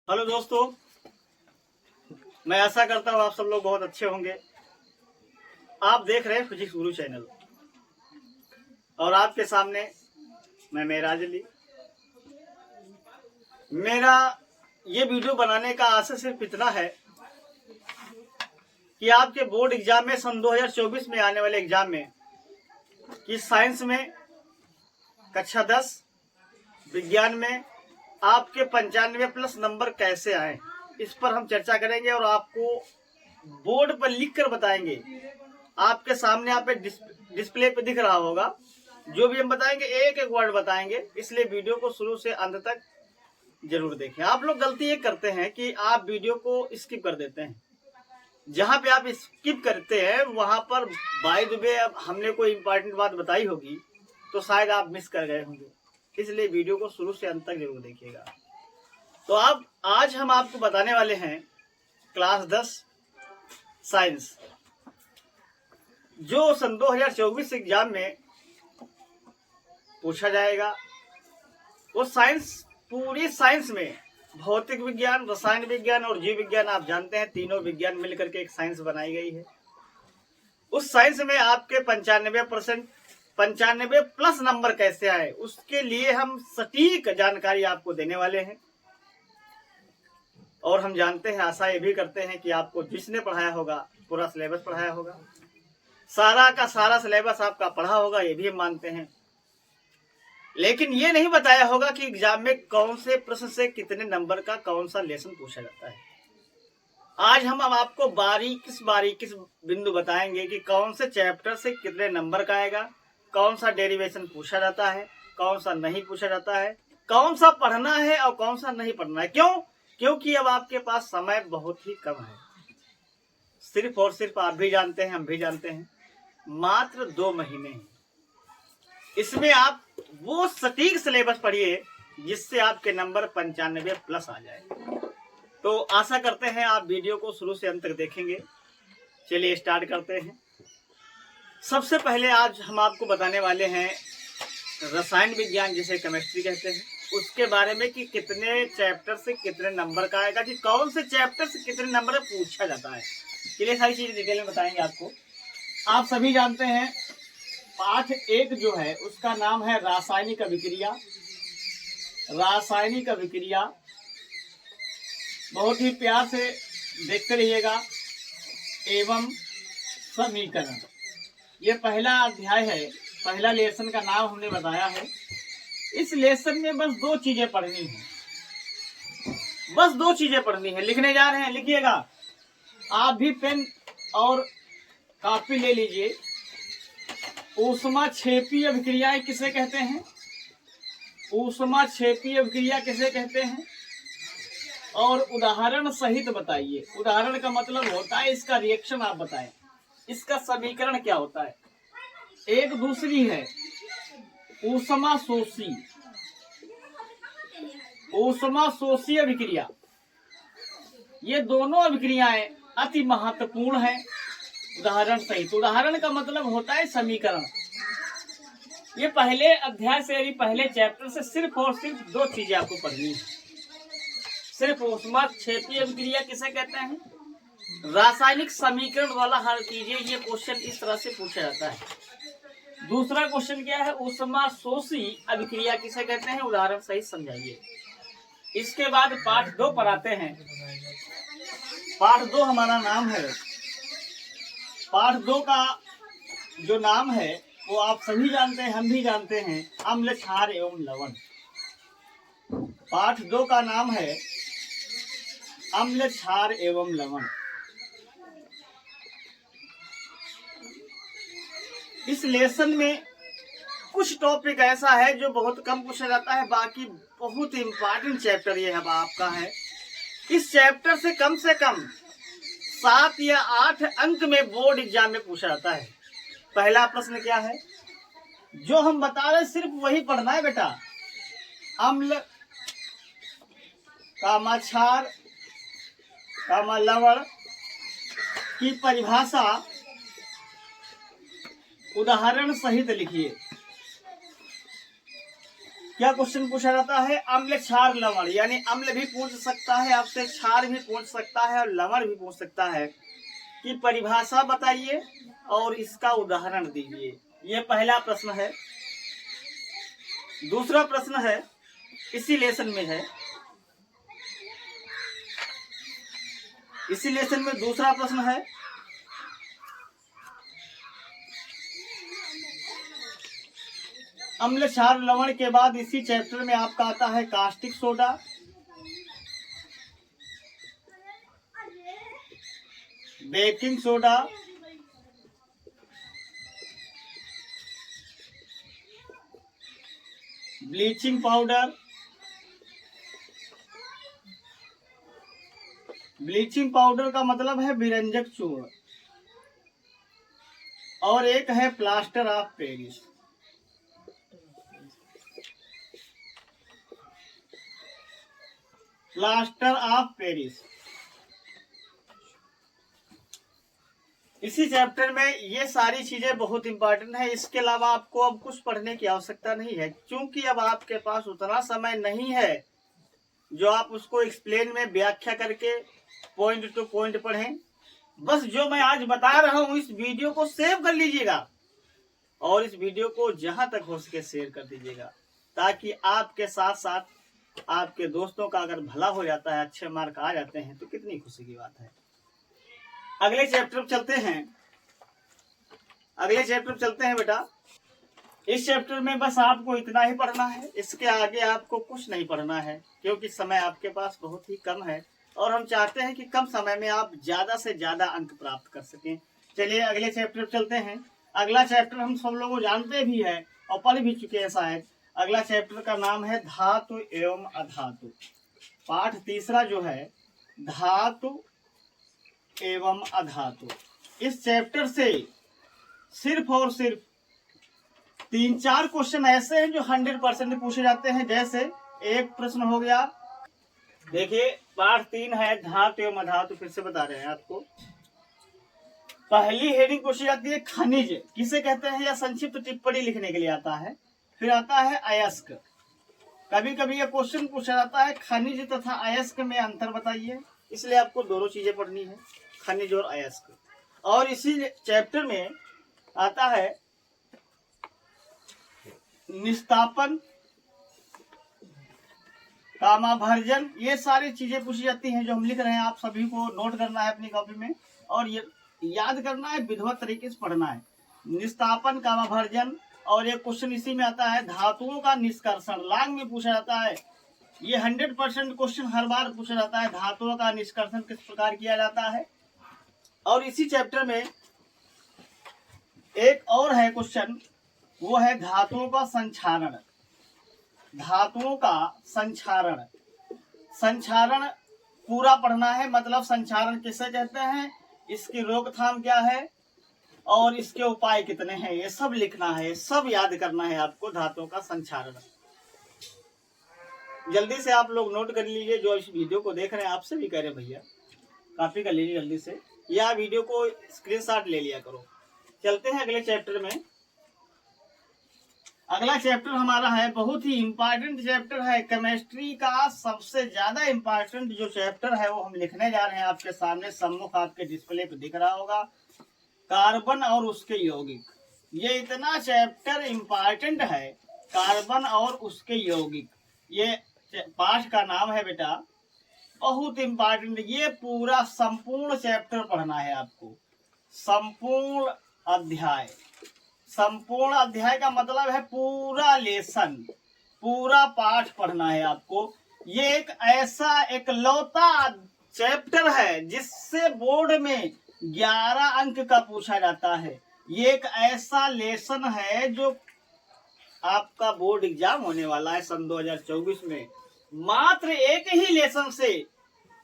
Hello दोस्तों, मैं आशा करता हूँ आप सब लोग बहुत अच्छे होंगे। आप देख रहे हैं फिजिक्स गुरु चैनल और आपके सामने मैं मेराज अली। मेरा ये वीडियो बनाने का आशय सिर्फ इतना है कि आपके बोर्ड एग्जाम में सन 2024 में आने वाले एग्जाम में कि साइंस में कक्षा 10 विज्ञान में आपके 95+ नंबर कैसे आए, इस पर हम चर्चा करेंगे और आपको बोर्ड पर लिखकर बताएंगे। आपके सामने आप डिस्प्ले पे दिख रहा होगा, जो भी हम बताएंगे एक एक वर्ड बताएंगे, इसलिए वीडियो को शुरू से अंत तक जरूर देखें। आप लोग गलती ये करते हैं कि आप वीडियो को स्किप कर देते हैं। जहां पे आप स्किप करते हैं वहां पर बाय द वे हमने कोई इंपॉर्टेंट बात बताई होगी तो शायद आप मिस कर गए होंगे, इसलिए वीडियो को शुरू से अंत तक जरूर देखिएगा। तो अब आज हम आपको बताने वाले हैं क्लास 10 साइंस, जो सन 2024 एग्जाम में पूछा जाएगा। वो साइंस, पूरी साइंस में भौतिक विज्ञान, रसायन विज्ञान और जीव विज्ञान, आप जानते हैं तीनों विज्ञान मिलकर के एक साइंस बनाई गई है। उस साइंस में आपके 95+ नंबर कैसे आए, उसके लिए हम सटीक जानकारी आपको देने वाले हैं। और हम जानते हैं, आशा ये भी करते हैं कि आपको जिसने पढ़ाया होगा पूरा सिलेबस पढ़ाया होगा, सारा का सारा सिलेबस आपका पढ़ा होगा, ये भी हम मानते हैं। लेकिन ये नहीं बताया होगा कि एग्जाम में कौन से प्रश्न से कितने नंबर का कौन सा लेसन पूछा जाता है। आज हम अब आपको बारीक बिंदु बताएंगे कि कौन से चैप्टर से कितने नंबर का आएगा, कौन सा डेरिवेशन पूछा जाता है, कौन सा नहीं पूछा जाता है, कौन सा पढ़ना है और कौन सा नहीं पढ़ना है। क्यों? क्योंकि अब आपके पास समय बहुत ही कम है। सिर्फ और सिर्फ आप भी जानते हैं, हम भी जानते हैं, मात्र 2 महीने हैं। इसमें आप वो सटीक सिलेबस पढ़िए जिससे आपके नंबर 95+ आ जाए। तो आशा करते हैं आप वीडियो को शुरू से अंत तक देखेंगे। चलिए स्टार्ट करते हैं। सबसे पहले आज हम आपको बताने वाले हैं रसायन विज्ञान, जिसे केमिस्ट्री कहते हैं, उसके बारे में कि कितने चैप्टर से कितने नंबर का आएगा, कि कौन से चैप्टर से कितने नंबर पूछा जाता है। चलिए सारी चीजें डिटेल में बताएंगे आपको। आप सभी जानते हैं पाठ 1 जो है उसका नाम है रासायनिक अभिक्रिया। रासायनिक अभिक्रिया बहुत ही प्यार से देखते रहिएगा। एवं समीकरण, ये पहला अध्याय है, पहला लेसन का नाम हमने बताया है। इस लेसन में बस 2 चीजें पढ़नी है, बस 2 चीजें पढ़नी है। लिखने जा रहे हैं, लिखिएगा। आप भी पेन और कॉपी ले लीजिए। ऊष्माक्षेपीय अभिक्रियाएं किसे कहते हैं? ऊष्माक्षेपीय अभिक्रिया किसे कहते हैं? और उदाहरण सहित बताइए। उदाहरण का मतलब होता है इसका रिएक्शन आप बताएं, इसका समीकरण क्या होता है। एक दूसरी है ऊष्माशोषी, ऊष्माशोषी अभिक्रिया। ये दोनों अभिक्रियाएं अति महत्वपूर्ण हैं। उदाहरण सहित, उदाहरण का मतलब होता है समीकरण। ये पहले अध्याय से, यानी पहले चैप्टर से सिर्फ और सिर्फ 2 चीजें आपको पढ़नी है। सिर्फ ऊष्माक्षेपीय अभिक्रिया किसे कहते हैं, रासायनिक समीकरण वाला हल कीजिए। ये क्वेश्चन इस तरह से पूछा जाता है। दूसरा क्वेश्चन क्या है, ऊष्माशोषी अभिक्रिया किसे कहते हैं, उदाहरण सहित समझाइए। इसके बाद पाठ 2 पर आते हैं। पाठ 2 हमारा नाम है, पाठ 2 का जो नाम है वो आप सभी जानते हैं, हम भी जानते हैं, अम्ल, क्षार एवं लवण। पाठ 2 का नाम है अम्ल, क्षार एवं लवण। इस लेसन में कुछ टॉपिक ऐसा है जो बहुत कम पूछा जाता है, बाकी बहुत इंपॉर्टेंट चैप्टर ये है आपका है। इस चैप्टर से कम 7 या 8 अंक में बोर्ड एग्जाम में पूछा जाता है। पहला प्रश्न क्या है, जो हम बता रहे सिर्फ वही पढ़ना है बेटा। अम्ल, क्षार, लवण की परिभाषा उदाहरण सहित लिखिए। क्या क्वेश्चन पूछा जाता है? अम्ल, क्षार, लवण, यानी अम्ल भी पूछ सकता है आपसे, क्षार भी पूछ सकता है और लवण भी पूछ सकता है कि परिभाषा बताइए और इसका उदाहरण दीजिए। ये पहला प्रश्न है। दूसरा प्रश्न है, इसी लेसन में है, इसी लेसन में दूसरा प्रश्न है, अम्ल, क्षार, लवण के बाद इसी चैप्टर में आपका आता है caustic soda, baking soda, bleaching powder, bleaching powder का मतलब है विरंजक चूर्ण, और एक है plaster of Paris. Plaster of Paris इसी चैप्टर में ये सारी चीजें बहुत इंपॉर्टेंट है। इसके अलावा आपको अब कुछ पढ़ने की आवश्यकता नहीं है, क्योंकि अब आपके पास उतना समय नहीं है जो आप उसको एक्सप्लेन में व्याख्या करके पॉइंट टू पॉइंट पढ़ें। बस जो मैं आज बता रहा हूं इस वीडियो को सेव कर लीजिएगा और इस वीडियो को जहां तक हो सके शेयर कर दीजिएगा, ताकि आपके साथ साथ आपके दोस्तों का अगर भला हो जाता है, अच्छे मार्क आ जाते हैं तो कितनी खुशी की बात है। अगले चैप्टर पर चलते हैं, अगले चैप्टर पर चलते हैं बेटा। इस चैप्टर में बस आपको इतना ही पढ़ना है, इसके आगे आपको कुछ नहीं पढ़ना है, क्योंकि समय आपके पास बहुत ही कम है और हम चाहते हैं कि कम समय में आप ज्यादा से ज्यादा अंक प्राप्त कर सकें। चलिए अगले चैप्टर पर चलते हैं। अगला चैप्टर हम सब लोग जानते भी हैं और पढ़ भी चुके हैं शायद। अगला चैप्टर का नाम है धातु एवं अधातु। पाठ तीसरा जो है धातु एवं अधातु। इस चैप्टर से सिर्फ और सिर्फ 3-4 क्वेश्चन ऐसे हैं जो 100% पूछे जाते हैं। जैसे एक प्रश्न हो गया, देखिए पाठ 3 है धातु एवं अधातु, फिर से बता रहे हैं आपको। पहली हेडिंग पूछी जाती है खनिज किसे कहते हैं, या संक्षिप्त टिप्पणी लिखने के लिए आता है। फिर आता है अयस्क। कभी कभी यह क्वेश्चन पूछा जाता है खनिज तथा अयस्क में अंतर बताइए, इसलिए आपको दोनों चीजें पढ़नी है, खनिज और अयस्क। और इसी चैप्टर में आता है निस्तापन, कामाभर्जन, ये सारी चीजें पूछी जाती हैं जो हम लिख रहे हैं। आप सभी को नोट करना है अपनी कॉपी में और ये याद करना है, विधिवत तरीके से पढ़ना है। निस्तापन, कामाभर्जन, और एक क्वेश्चन इसी में आता है धातुओं का निष्कर्षण, लांग में पूछा जाता है। ये 100% क्वेश्चन हर बार पूछा जाता है, धातुओं का निष्कर्षण किस प्रकार किया जाता है। और इसी चैप्टर में एक और है क्वेश्चन, वो है धातुओं का संक्षारण। धातुओं का संक्षारण, संक्षारण पूरा पढ़ना है, मतलब संक्षारण किसे कहते हैं, इसकी रोकथाम क्या है और इसके उपाय कितने हैं, ये सब लिखना है, सब याद करना है आपको। धातुओं का संक्षारण जल्दी से आप लोग नोट कर लीजिए। जो इस वीडियो को देख रहे हैं आपसे भी कह रहे भैया कॉपी कर लीजिए जल्दी से, या वीडियो को स्क्रीनशॉट ले लिया करो। चलते हैं अगले चैप्टर में। अगला चैप्टर हमारा है बहुत ही इंपॉर्टेंट चैप्टर है, केमिस्ट्री का सबसे ज्यादा इंपॉर्टेंट जो चैप्टर है वो हम लिखने जा रहे हैं। आपके सामने सम्मुख आपके डिस्प्ले पे दिख रहा होगा, कार्बन और उसके यौगिक। ये इतना चैप्टर इंपॉर्टेंट है, कार्बन और उसके यौगिक, ये पाठ का नाम है बेटा, बहुत इंपॉर्टेंट। ये पूरा संपूर्ण चैप्टर पढ़ना है आपको, संपूर्ण अध्याय। संपूर्ण अध्याय का मतलब है पूरा लेसन, पूरा पाठ पढ़ना है आपको। ये एक ऐसा एकलौता चैप्टर है जिससे बोर्ड में 11 अंक का पूछा जाता है। ये एक ऐसा लेसन है जो आपका बोर्ड एग्जाम होने वाला है सन 2024 में। मात्र एक ही लेसन से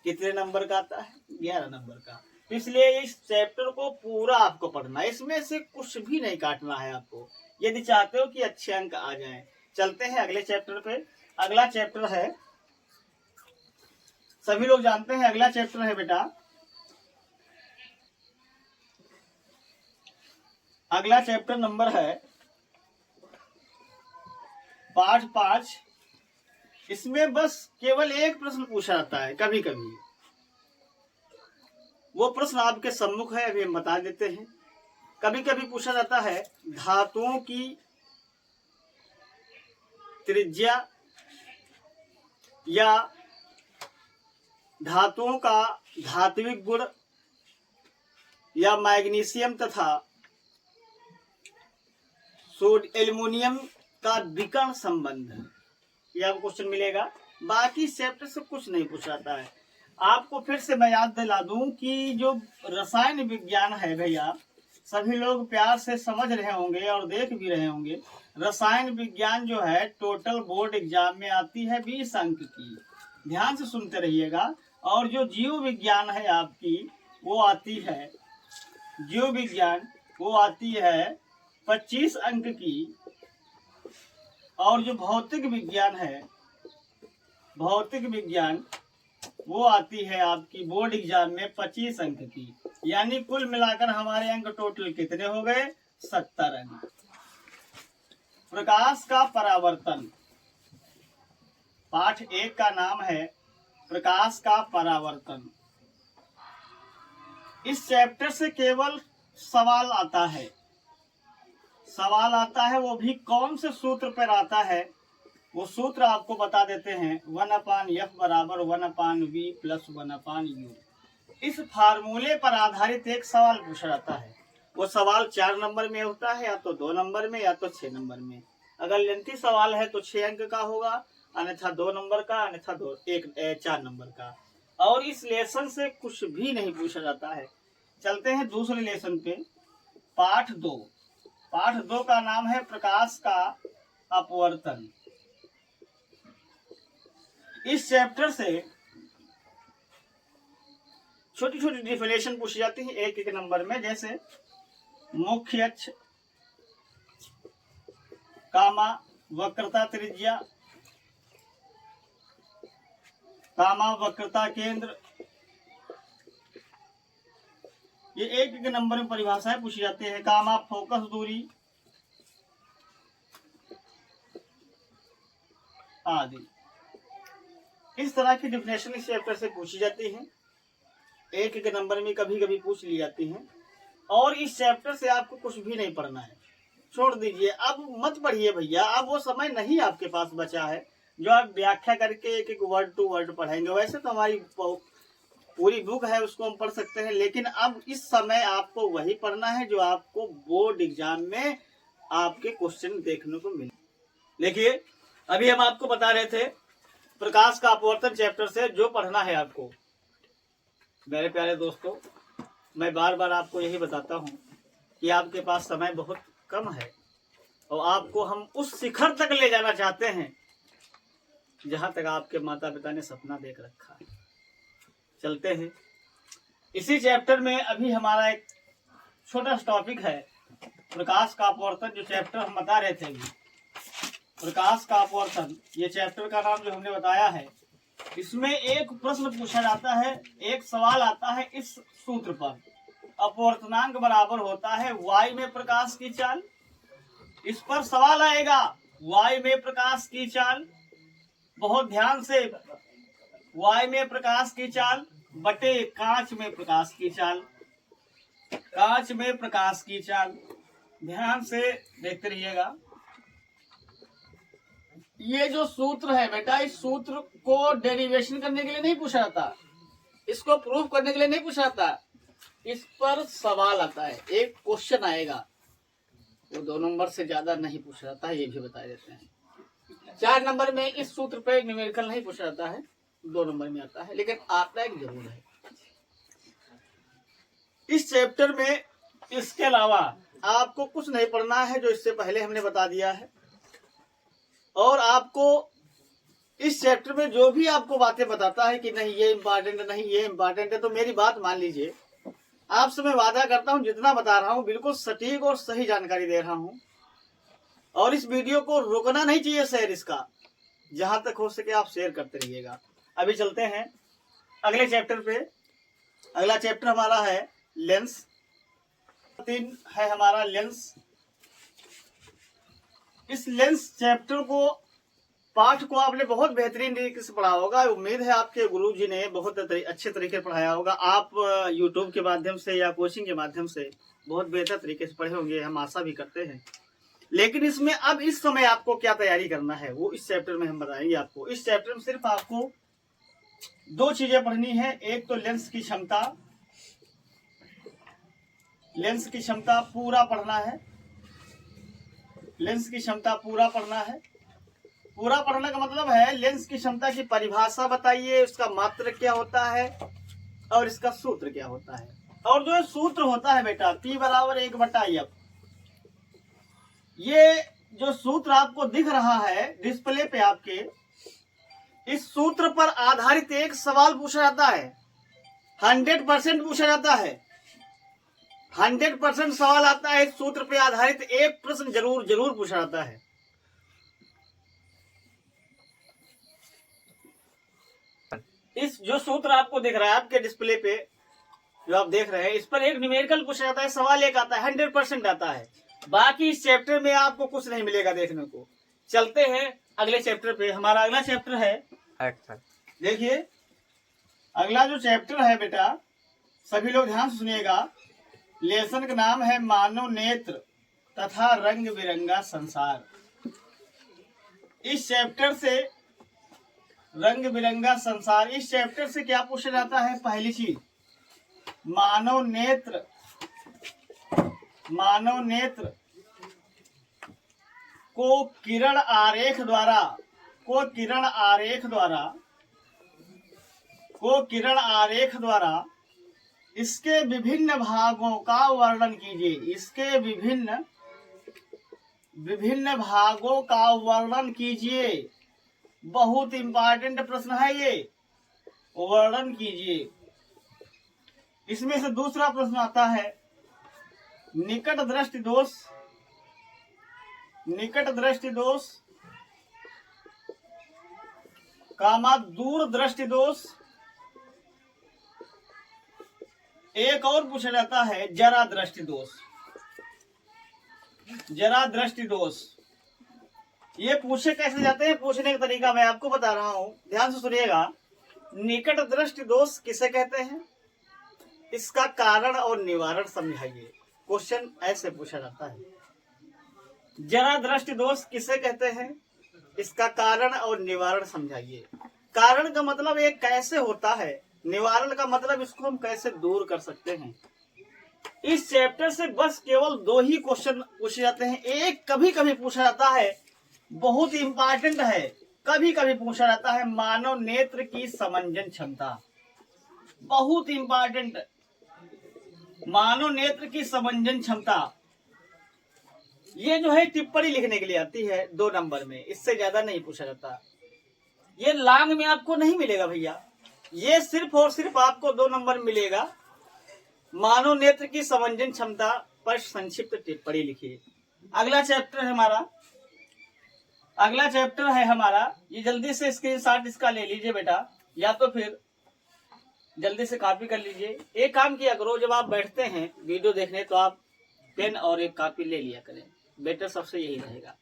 कितने नंबर का आता है, 11 नंबर का। इसलिए इस चैप्टर को पूरा आपको पढ़ना है, इसमें से कुछ भी नहीं काटना है आपको, यदि चाहते हो कि अच्छे अंक आ जाएं। चलते हैं अगले चैप्टर पे। अगला चैप्टर है, सभी लोग जानते हैं, अगला चैप्टर है बेटा, अगला चैप्टर नंबर है पाठ 5, इसमें बस केवल एक प्रश्न पूछा जाता है कभी कभी। वो प्रश्न आपके सम्मुख है, अभी हम बता देते हैं। कभी कभी पूछा जाता है धातुओं की त्रिज्या या धातुओं का धात्विक गुण या मैग्नीशियम तथा एल्युमिनियम का विकर्ण संबंध, यह आपको क्वेश्चन मिलेगा। बाकी चैप्टर से कुछ नहीं पूछाता है। आपको फिर से मैं याद दिला दूं कि जो रसायन विज्ञान है भैया, सभी लोग प्यार से समझ रहे होंगे और देख भी रहे होंगे। रसायन विज्ञान जो है टोटल बोर्ड एग्जाम में आती है 20 अंक की, ध्यान से सुनते रहिएगा। और जो जीव विज्ञान है आपकी, वो आती है, जीव विज्ञान वो आती है 25 अंक की। और जो भौतिक विज्ञान है, भौतिक विज्ञान वो आती है आपकी बोर्ड एग्जाम में 25 अंक की। यानी कुल मिलाकर हमारे अंक टोटल कितने हो गए? 70 अंक। प्रकाश का परावर्तन, पाठ 1 का नाम है प्रकाश का परावर्तन। इस चैप्टर से केवल सवाल आता है, सवाल आता है, वो भी कौन से सूत्र पर आता है, वो सूत्र आपको बता देते हैं। 1/f बराबर 1/v प्लस 1/u। इस फार्मूले पर आधारित एक सवाल पूछा जाता है। वो सवाल 4 नंबर में होता है, या तो 2 नंबर में या तो 6 नंबर में। अगर लेंथी सवाल है तो 6 अंक का होगा, अन्यथा 2 नंबर का, अन्यथा 4 नंबर का। और इस लेसन से कुछ भी नहीं पूछा जाता है। चलते हैं दूसरे लेसन पे, पाठ 2। पाठ 2 का नाम है प्रकाश का अपवर्तन। इस चैप्टर से छोटी छोटी डिफिनेशन पूछी जाती है 1-1 नंबर में। जैसे मुख्य अक्ष, कामा वक्रता त्रिज्या, कामा वक्रता केंद्र, ये 1-1 नंबर में परिभाषाएं पूछी जाती है। कामा फोकस दूरी आदि, इस तरह की डिफिनेशन इस चैप्टर से पूछी जाती है। 1-1 नंबर में कभी कभी पूछ ली जाती हैं। और इस चैप्टर से आपको कुछ भी नहीं पढ़ना है, छोड़ दीजिए। अब मत पढ़िए भैया, अब वो समय नहीं आपके पास बचा है जो आप व्याख्या करके एक एक वर्ड टू वर्ड पढ़ेंगे। वैसे तो हमारी पूरी बुक है, उसको हम पढ़ सकते हैं, लेकिन अब इस समय आपको वही पढ़ना है जो आपको बोर्ड एग्जाम में आपके क्वेश्चन देखने को मिले। देखिए, अभी हम आपको बता रहे थे प्रकाश का अपवर्तन चैप्टर से जो पढ़ना है आपको। मेरे प्यारे दोस्तों, मैं बार बार आपको यही बताता हूँ कि आपके पास समय बहुत कम है और आपको हम उस शिखर तक ले जाना चाहते हैं जहां तक आपके माता पिता ने सपना देख रखा है। चलते हैं इसी चैप्टर में। अभी हमारा एक छोटा सा टॉपिक है प्रकाश का अपवर्तन, जो चैप्टर हम बता रहे थे अभी, प्रकाश का अपवर्तन। ये चैप्टर का नाम जो हमने बताया है, इसमें एक प्रश्न पूछा जाता है, एक सवाल आता है इस सूत्र पर। अपवर्तनांक बराबर होता है y में प्रकाश की चाल। इस पर सवाल आएगा y में प्रकाश की चाल, बहुत ध्यान से, y में प्रकाश की चाल बटे कांच में प्रकाश की चाल, कांच में प्रकाश की चाल। ध्यान से देखते रहिएगा। ये जो सूत्र है बेटा, इस सूत्र को डेरिवेशन करने के लिए नहीं पूछा जाता, इसको प्रूफ करने के लिए नहीं पूछा जाता। इस पर सवाल आता है, एक क्वेश्चन आएगा, वो 2 नंबर से ज्यादा नहीं पूछा जाता है, ये भी बता देते हैं। 4 नंबर में इस सूत्र पे न्यूमेरिकल नहीं पूछा जाता है, 2 नंबर में आता है, लेकिन आता है जरूर है इस चैप्टर में। इसके अलावा आपको कुछ नहीं पढ़ना है, जो इससे पहले हमने बता दिया है। और आपको इस चैप्टर में जो भी आपको बातें बताता है कि नहीं ये इम्पोर्टेंट है, नहीं ये इम्पोर्टेंट है, तो मेरी बात मान लीजिए। आपसे मैं वादा करता हूं जितना बता रहा हूं बिल्कुल सटीक और सही जानकारी दे रहा हूं। और इस वीडियो को रोकना नहीं चाहिए शेयर इसका, जहां तक हो सके आप शेयर करते रहिएगा। अभी चलते हैं अगले चैप्टर पे। अगला चैप्टर हमारा है लेंस। 3 है हमारा लेंस। इस लेंस चैप्टर को पाठ को आपने बहुत बेहतरीन तरीके से पढ़ा होगा। उम्मीद है आपके गुरु जी ने बहुत अच्छे तरीके से पढ़ाया होगा। आप यूट्यूब के माध्यम से या कोचिंग के माध्यम से बहुत बेहतर तरीके से पढ़े होंगे, हम आशा भी करते हैं। लेकिन इसमें अब इस समय आपको क्या तैयारी करना है वो इस चैप्टर में हम बताएंगे आपको। इस चैप्टर में सिर्फ आपको 2 चीजें पढ़नी है। एक तो लेंस की क्षमता पूरा पढ़ना है। लेंस की क्षमता पूरा पढ़ना है। पूरा पढ़ने का मतलब है लेंस की क्षमता की परिभाषा बताइए, उसका मात्रक क्या होता है और इसका सूत्र क्या होता है। और जो सूत्र होता है बेटा P बराबर 1/F, ये जो सूत्र आपको दिख रहा है डिस्प्ले पे आपके, इस सूत्र पर आधारित एक सवाल पूछा जाता है। 100% पूछा जाता है। 100% सवाल आता है। इस सूत्र पे आधारित एक प्रश्न जरूर पूछा जाता है। इस जो सूत्र आपको दिख रहा है आपके डिस्प्ले पे जो आप देख रहे हैं, इस पर एक न्यूमेरिकल पूछा जाता है, सवाल एक आता है, 100% आता है। बाकी इस चैप्टर में आपको कुछ नहीं मिलेगा देखने को। चलते हैं अगले चैप्टर पे। हमारा अगला चैप्टर है, देखिए अगला जो चैप्टर है बेटा, सभी लोग ध्यान से सुनिएगा। लेसन का नाम है मानव नेत्र तथा रंग बिरंगा संसार। इस चैप्टर से रंग बिरंगा संसार, इस चैप्टर से क्या पूछा जाता है? पहली चीज, मानव नेत्र को किरण आरेख द्वारा इसके विभिन्न भागों का वर्णन कीजिए। इसके विभिन्न भागों का वर्णन कीजिए। बहुत इंपॉर्टेंट प्रश्न है ये, वर्णन कीजिए। इसमें से दूसरा प्रश्न आता है निकट दृष्टि दोष कामा दूर दृष्टि दोष। एक और पूछा जाता है जरा दृष्टि दोष। ये पूछे कैसे जाते हैं, पूछने का तरीका मैं आपको बता रहा हूं, ध्यान से सुनिएगा। निकट दृष्टि दोष किसे कहते हैं, इसका कारण और निवारण समझाइए। क्वेश्चन ऐसे पूछा जाता है। जरा दृष्टि दोष किसे कहते हैं, इसका कारण और निवारण समझाइए। कारण का मतलब ये कैसे होता है, निवारण का मतलब इसको हम कैसे दूर कर सकते हैं। इस चैप्टर से बस केवल 2 ही क्वेश्चन पूछे जाते हैं। एक कभी कभी पूछा जाता है, बहुत इंपॉर्टेंट है, कभी कभी पूछा जाता है मानव नेत्र की समंजन क्षमता। बहुत इंपॉर्टेंट, मानव नेत्र की समंजन क्षमता। ये जो है टिप्पणी लिखने के लिए आती है 2 नंबर में, इससे ज्यादा नहीं पूछा जाता। ये लॉन्ग में आपको नहीं मिलेगा भैया, ये सिर्फ और सिर्फ आपको 2 नंबर मिलेगा। मानव नेत्र की समंजन क्षमता पर संक्षिप्त टिप्पणी लिखिए। अगला चैप्टर है हमारा, ये जल्दी से स्क्रीनशॉट इसका ले लीजिए बेटा, या तो फिर जल्दी से कॉपी कर लीजिए। एक काम किया करो, जब आप बैठते हैं वीडियो देखने तो आप पेन और एक कॉपी ले लिया करें, बेटर सबसे यही रहेगा।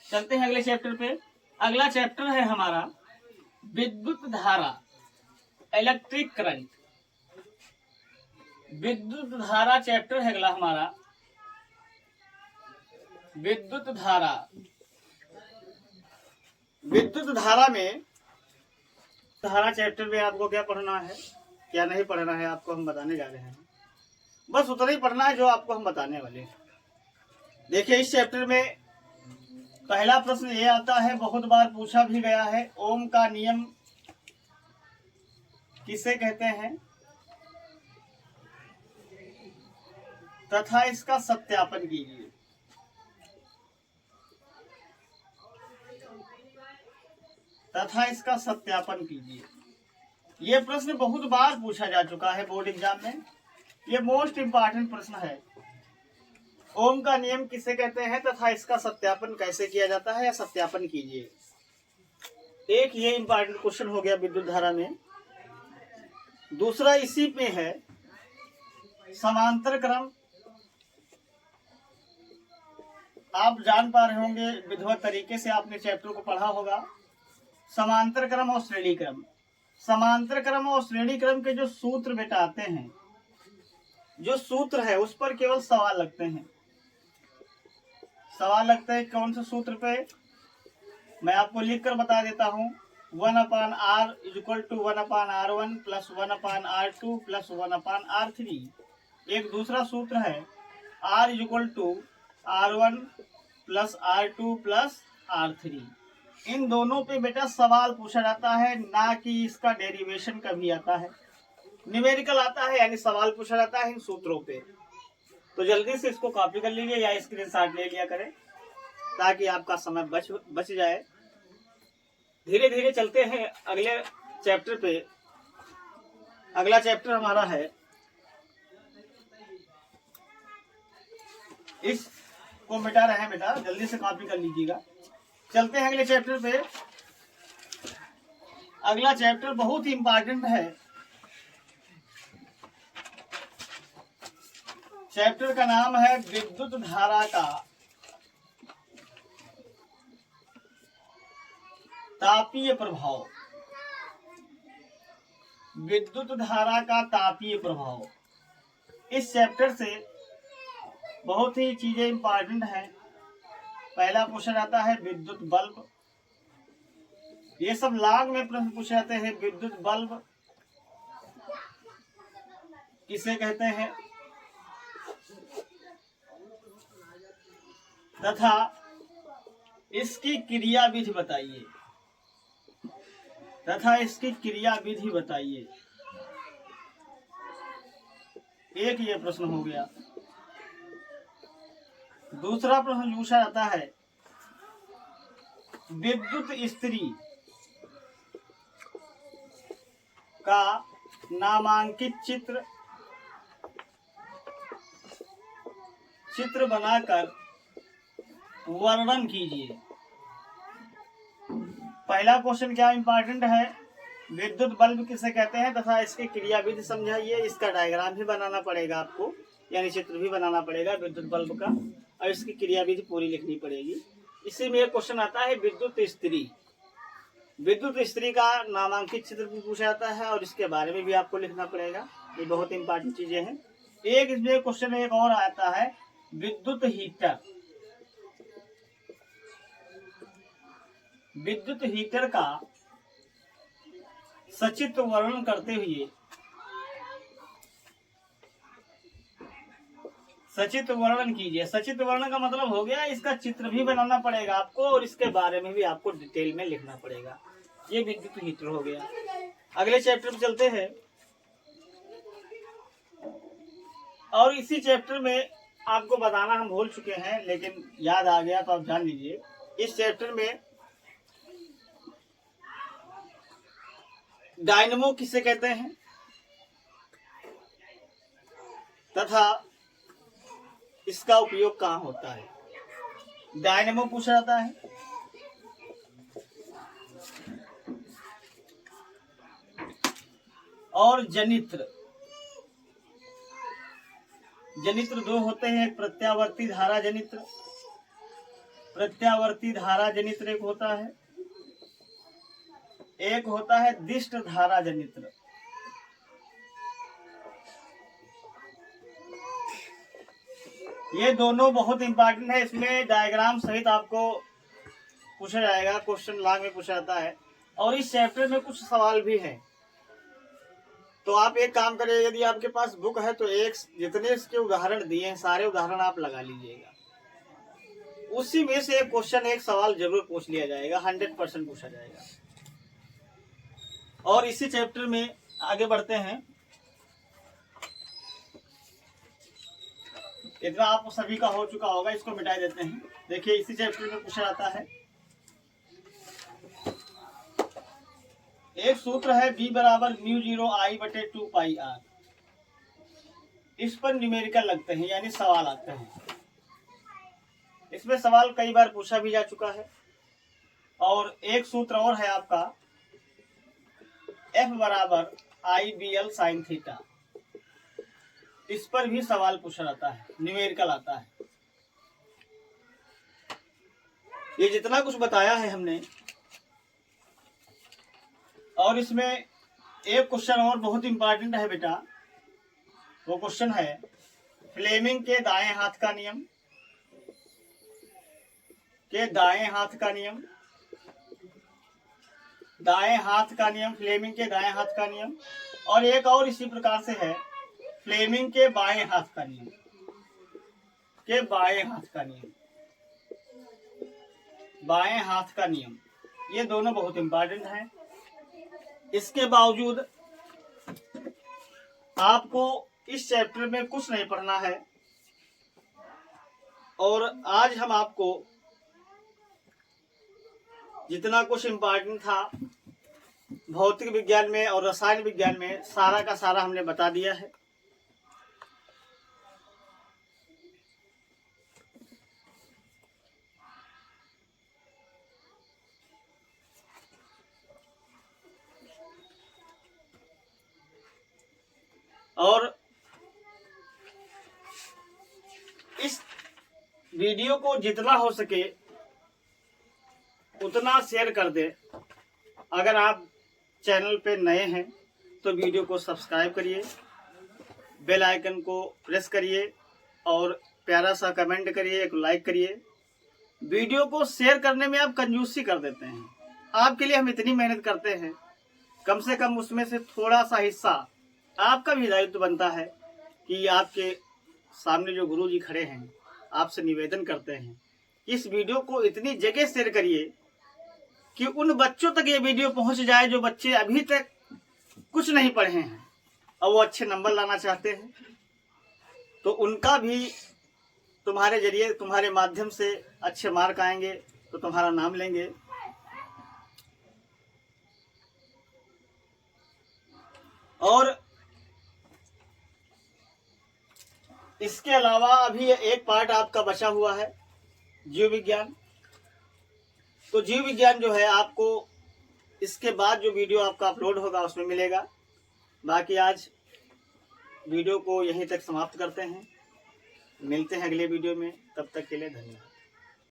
चलते हैं अगले चैप्टर पे। अगला चैप्टर है हमारा विद्युत धारा, इलेक्ट्रिक करंट। विद्युत धारा चैप्टर है अगला हमारा, विद्युत धारा में धारा चैप्टर में आपको क्या पढ़ना है क्या नहीं पढ़ना है आपको हम बताने जा रहे हैं। बस उतना ही पढ़ना है जो आपको हम बताने वाले हैं। देखिए इस चैप्टर में पहला प्रश्न ये आता है, बहुत बार पूछा भी गया है, ओम का नियम किसे कहते हैं तथा इसका सत्यापन कीजिए। ये प्रश्न बहुत बार पूछा जा चुका है बोर्ड एग्जाम में, ये मोस्ट इंपॉर्टेंट प्रश्न है। ओम का नियम किसे कहते हैं तथा इसका सत्यापन कैसे किया जाता है, या सत्यापन कीजिए। एक ये इंपॉर्टेंट क्वेश्चन हो गया विद्युत धारा में। दूसरा इसी पे है समांतर क्रम। आप जान पा रहे होंगे विधिवत तरीके से आपने चैप्टर को पढ़ा होगा। समांतर क्रम और श्रेणी क्रम। समांतर क्रम और श्रेणी क्रम के जो सूत्र बेटा आते हैं, जो सूत्र है उस पर केवल सवाल लगते हैं। सवाल लगते हैं कौन से सूत्र पे, मैं आपको लिख कर बता देता हूँ। 1/r = 1/r1 + 1/r2 + 1/r3। एक दूसरा सूत्र है r = r1 + r2 + r3। इन दोनों पे बेटा सवाल पूछा जाता है, ना कि इसका डेरिवेशन कभी आता है, न्यूमेरिकल आता है, यानी सवाल पूछा जाता है इन सूत्रों पे। तो जल्दी से इसको कॉपी कर लीजिए या स्क्रीनशॉट ले लिया करें ताकि आपका समय बच जाए। धीरे धीरे चलते हैं अगले चैप्टर पे। अगला चैप्टर हमारा है, इसको मिटा रहे हैं बेटा, जल्दी से कॉपी कर लीजिएगा। चलते हैं अगले चैप्टर पे। अगला चैप्टर बहुत ही इंपॉर्टेंट है। चैप्टर का नाम है विद्युत धारा का तापीय प्रभाव। विद्युत धारा का तापीय प्रभाव। इस चैप्टर से बहुत ही चीजें इंपॉर्टेंट हैं। पहला पूछा जाता है विद्युत बल्ब। ये सब लॉग में प्रश्न पूछे जाते हैं। विद्युत बल्ब किसे कहते हैं तथा इसकी क्रिया विधि बताइए, एक ये प्रश्न हो गया। दूसरा प्रश्न पूछा जाता है विद्युत इस्त्री का नामांकित चित्र बनाकर वर्णन कीजिए। पहला क्वेश्चन क्या इंपॉर्टेंट है, विद्युत बल्ब किसे कहते हैं तथा इसकी क्रिया विधि समझाइए। इसका डायग्राम भी बनाना पड़ेगा आपको, यानी चित्र भी बनाना पड़ेगा विद्युत बल्ब का, और इसकी क्रिया विधि पूरी लिखनी पड़ेगी। इसी में एक क्वेश्चन आता है विद्युत इस्त्री। विद्युत इस्त्री का नामांकित चित्र भी पूछा जाता है और इसके बारे में भी आपको लिखना पड़ेगा। ये बहुत इंपॉर्टेंट चीजें हैं। एक इसमें क्वेश्चन एक और आता है विद्युत हीटर। विद्युत हीटर का सचित्र वर्णन करते हुए, सचित्र वर्णन कीजिए। सचित्र वर्णन का मतलब हो गया इसका चित्र भी बनाना पड़ेगा आपको और इसके बारे में भी आपको डिटेल में लिखना पड़ेगा। ये विद्युत हीटर हो गया। अगले चैप्टर में चलते हैं और इसी चैप्टर में आपको बताना हम भूल चुके हैं, लेकिन याद आ गया तो आप जान लीजिए। इस चैप्टर में डायनेमो किसे कहते हैं तथा इसका उपयोग कहाँ होता है, डायनेमो पूछा जाता है। और जनित्र, जनित्र दो होते हैं, एक प्रत्यावर्ती धारा जनित्र, प्रत्यावर्ती धारा जनित्र एक होता है, एक होता है दिष्ट धारा जनित्र। ये दोनों बहुत इंपॉर्टेंट है। इसमें डायग्राम सहित आपको पूछा जाएगा, क्वेश्चन लॉग में पूछा जाता है। और इस चैप्टर में कुछ सवाल भी हैं, तो आप एक काम करें, यदि आपके पास बुक है तो एक जितने इसके उदाहरण दिए हैं सारे उदाहरण आप लगा लीजिएगा। उसी में से एक क्वेश्चन एक सवाल जरूर पूछ लिया जाएगा, 100% पूछा जाएगा। और इसी चैप्टर में आगे बढ़ते हैं। इतना आप सभी का हो चुका होगा, इसको मिटा देते हैं। देखिए इसी चैप्टर में पूछा जाता है, एक सूत्र है B = μ0I/2πr। इस पर न्यूमेरिकल लगते हैं, यानी सवाल आते हैं। इसमें सवाल कई बार पूछा भी जा चुका है। और एक सूत्र और है आपका F = IBL sin θ। इस पर भी सवाल पूछा जाता है, न्यूमेरिकल आता है। ये जितना कुछ बताया है हमने, और इसमें एक क्वेश्चन और बहुत इंपॉर्टेंट है बेटा। वो क्वेश्चन है फ्लेमिंग के दाएं हाथ का नियम, के दाएं हाथ का नियम, दाएं हाथ का नियम, फ्लेमिंग के दाएं हाथ का नियम। और एक और इसी प्रकार से है फ्लेमिंग के बाएं हाथ का नियम, के बाएं हाथ का नियम, बाएं हाथ का नियम। ये दोनों बहुत इंपॉर्टेंट हैं। इसके बावजूद आपको इस चैप्टर में कुछ नहीं पढ़ना है। और आज हम आपको जितना कुछ इंपॉर्टेंट था भौतिक विज्ञान में और रसायन विज्ञान में, सारा का सारा हमने बता दिया है। और इस वीडियो को जितना हो सके उतना शेयर कर दे। अगर आप चैनल पे नए हैं तो वीडियो को सब्सक्राइब करिए, बेल आइकन को प्रेस करिए और प्यारा सा कमेंट करिए, एक लाइक करिए। वीडियो को शेयर करने में आप कंजूसी कर देते हैं। आपके लिए हम इतनी मेहनत करते हैं, कम से कम उसमें से थोड़ा सा हिस्सा आपका भी दायित्व बनता है कि आपके सामने जो गुरु जी खड़े हैं, आपसे निवेदन करते हैं इस वीडियो को इतनी जगह शेयर करिए कि उन बच्चों तक ये वीडियो पहुंच जाए जो बच्चे अभी तक कुछ नहीं पढ़े हैं और वो अच्छे नंबर लाना चाहते हैं। तो उनका भी तुम्हारे जरिए, तुम्हारे माध्यम से अच्छे मार्क आएंगे तो तुम्हारा नाम लेंगे। और इसके अलावा अभी एक पार्ट आपका बचा हुआ है जीव विज्ञान। तो जीव विज्ञान जो है आपको इसके बाद जो वीडियो आपका अपलोड होगा उसमें मिलेगा। बाकी आज वीडियो को यहीं तक समाप्त करते हैं। मिलते हैं अगले वीडियो में, तब तक के लिए धन्यवाद।